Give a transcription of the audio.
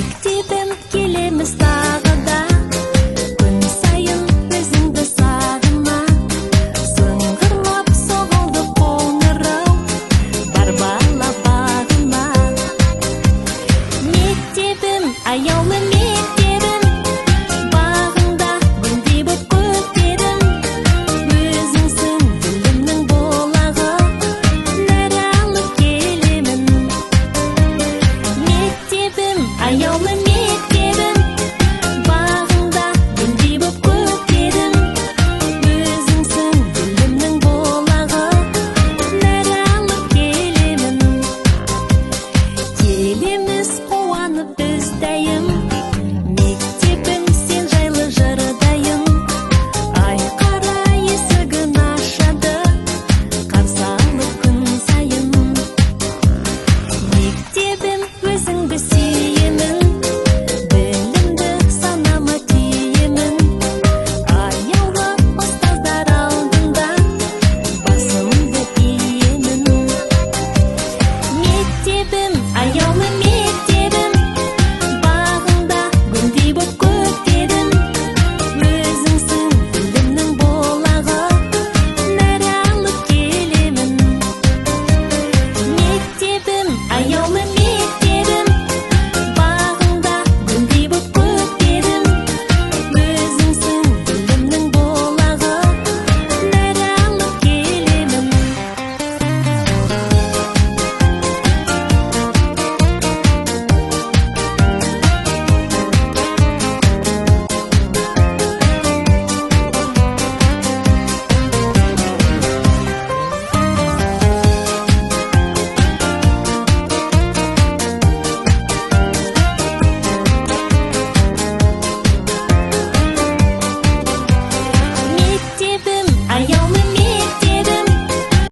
мектебім келеміз тағы да, күн сайын өзіңді сағынам. Сыңғырлап соғылды қоңырау, бар бала бағыма. Мектебім, аяулы мектебім, бағыңда гүлдей боп көтерім. Өзіңсің білімнің болағы, нәр алып келемін. Мектебім, аяулы